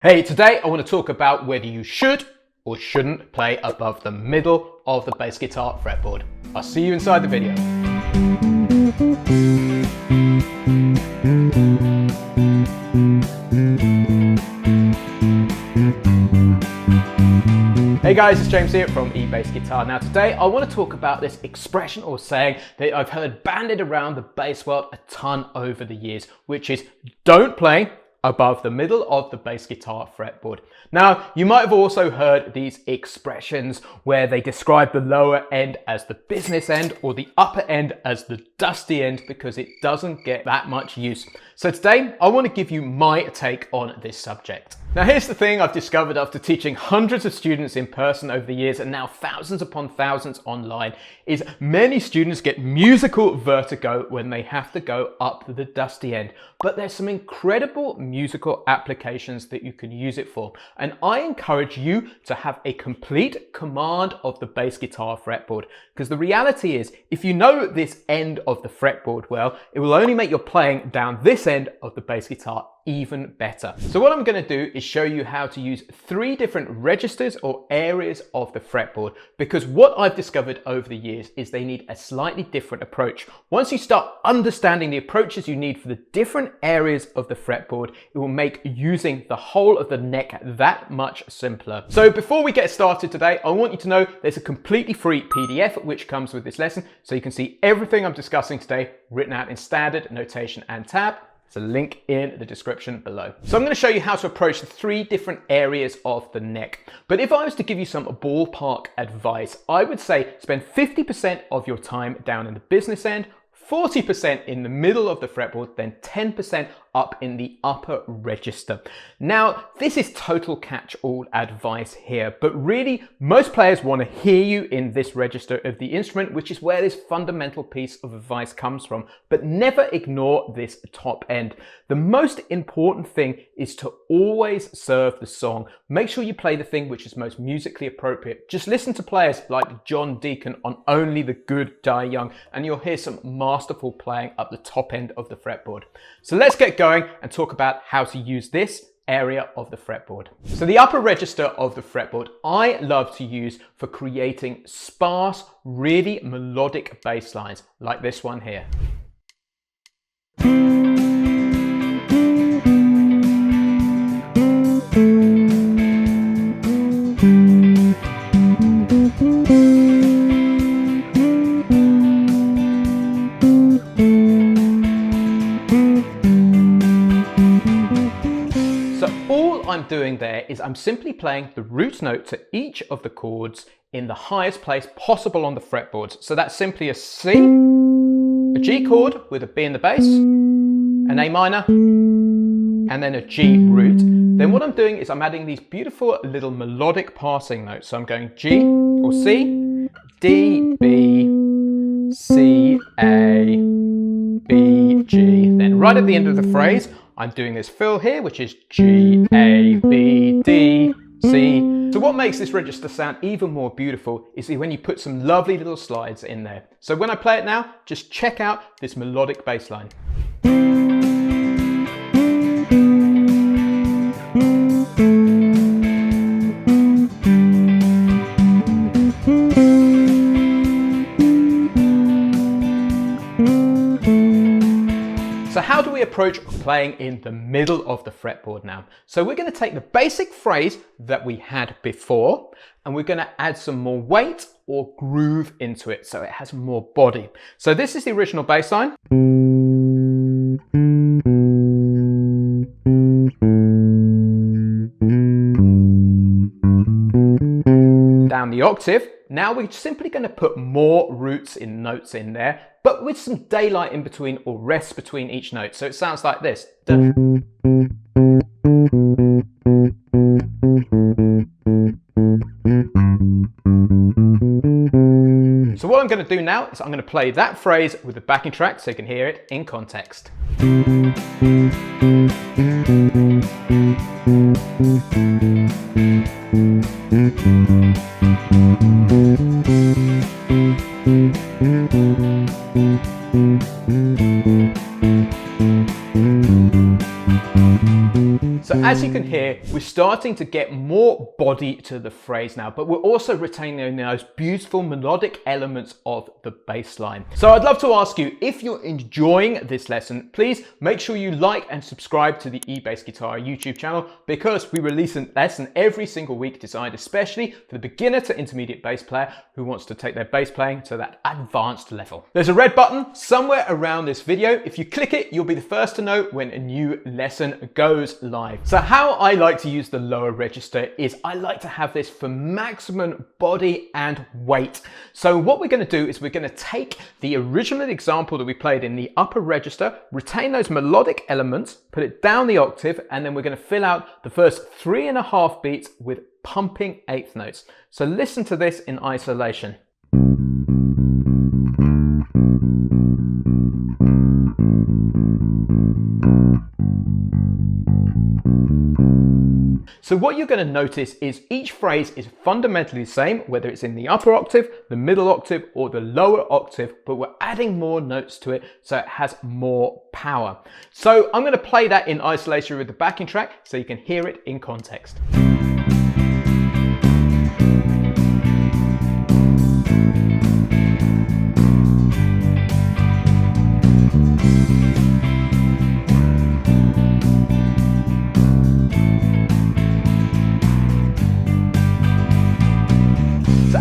Hey, today I want to talk about whether you should or shouldn't play above the middle of the bass guitar fretboard. I'll see you inside the video. Hey guys, it's James here from eBassGuitar. Now today I want to talk about this expression or saying that I've heard bandied around the bass world a ton over the years, which is don't play above the middle of the bass guitar fretboard. Now, you might have also heard these expressions where they describe the lower end as the business end or the upper end as the dusty end because it doesn't get that much use. So today, I want to give you my take on this subject. Now, here's the thing I've discovered after teaching hundreds of students in person over the years and now thousands upon thousands online is many students get musical vertigo when they have to go up the dusty end. But there's some incredible musical applications that you can use it for. And I encourage you to have a complete command of the bass guitar fretboard. Because the reality is, if you know this end of the fretboard well, it will only make your playing down this end of the bass guitar even better. So what I'm going to do is show you how to use 3 different registers or areas of the fretboard, because what I've discovered over the years is they need a slightly different approach. Once you start understanding the approaches you need for the different areas of the fretboard, it will make using the whole of the neck that much simpler. So before we get started today, I want you to know there's a completely free PDF which comes with this lesson, so you can see everything I'm discussing today written out in standard notation and tab. There's a link in the description below. So I'm going to show you how to approach the 3 different areas of the neck. But if I was to give you some ballpark advice, I would say spend 50% of your time down in the business end, 40% in the middle of the fretboard, then 10% up in the upper register. Now, this is total catch-all advice here, but really most players want to hear you in this register of the instrument, which is where this fundamental piece of advice comes from. But never ignore this top end. The most important thing is to always serve the song. Make sure you play the thing which is most musically appropriate. Just listen to players like John Deacon on Only the Good Die Young, and you'll hear some masterful playing up the top end of the fretboard. So let's get going and talk about how to use this area of the fretboard. So the upper register of the fretboard I love to use for creating sparse, really melodic bass lines like this one here. I'm doing there is I'm simply playing the root note to each of the chords in the highest place possible on the fretboard. So that's simply a C, a G chord with a B in the bass, an A minor, and then a G root. Then what I'm doing is I'm adding these beautiful little melodic passing notes. So I'm going G or C, D, B, C, A, B, G. Then right at the end of the phrase, I'm doing this fill here, which is G, A, B, D, C. So what makes this register sound even more beautiful is when you put some lovely little slides in there. So when I play it now, just check out this melodic bass line. So how do we approach playing in the middle of the fretboard now? So we're going to take the basic phrase that we had before and we're going to add some more weight or groove into it so it has more body. So this is the original bass line. Down the octave. Now we're simply going to put more roots in notes in there, but with some daylight in between or rest between each note. So it sounds like this. So what I'm going to do now is I'm going to play that phrase with the backing track so you can hear it in context. So as you can hear, we're starting to get more body to the phrase now, but we're also retaining those beautiful melodic elements of the bass line. So I'd love to ask you, if you're enjoying this lesson, please make sure you like and subscribe to the eBassGuitar YouTube channel, because we release a lesson every single week designed especially for the beginner to intermediate bass player who wants to take their bass playing to that advanced level. There's a red button somewhere around this video. If you click it, you'll be the first to know when a new lesson goes live. So how I like to use the lower register is I like to have this for maximum body and weight. So what we're going to do is we're going to take the original example that we played in the upper register, retain those melodic elements, put it down the octave, and then we're going to fill out the first 3.5 beats with pumping eighth notes. So listen to this in isolation. So what you're going to notice is each phrase is fundamentally the same, whether it's in the upper octave, the middle octave, or the lower octave, but we're adding more notes to it so it has more power. So I'm going to play that in isolation with the backing track so you can hear it in context.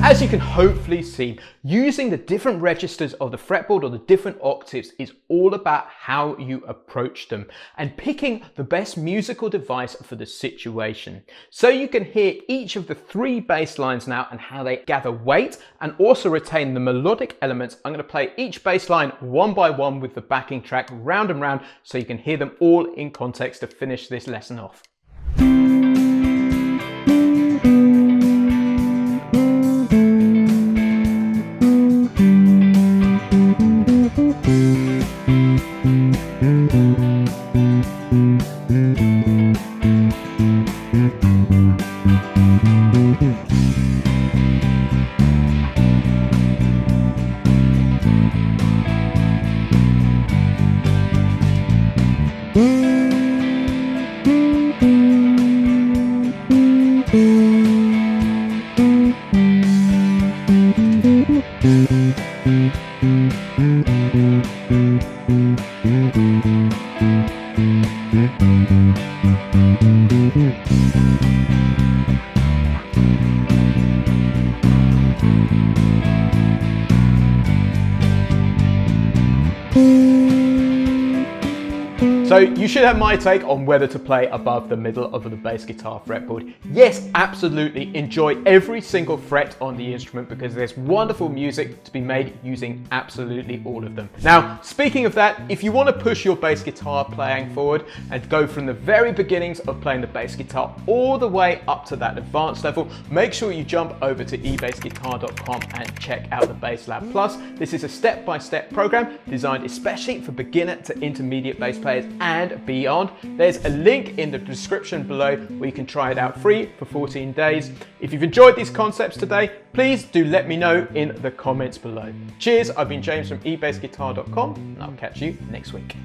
As you can hopefully see, using the different registers of the fretboard or the different octaves is all about how you approach them and picking the best musical device for the situation. So you can hear each of the 3 bass lines now and how they gather weight and also retain the melodic elements. I'm going to play each bass line one by one with the backing track round and round so you can hear them all in context to finish this lesson off. So you should have my take on whether to play above the middle of the bass guitar fretboard. Yes, absolutely. Enjoy every single fret on the instrument because there's wonderful music to be made using absolutely all of them. Now, speaking of that, if you want to push your bass guitar playing forward and go from the very beginnings of playing the bass guitar all the way up to that advanced level, make sure you jump over to eBassGuitar.com and check out the Bass Lab Plus. This is a step-by-step program designed especially for beginner to intermediate bass players and beyond. There's a link in the description below where you can try it out free for 14 days. If you've enjoyed these concepts today, please do let me know in the comments below. Cheers, I've been James from eBassGuitar.com and I'll catch you next week.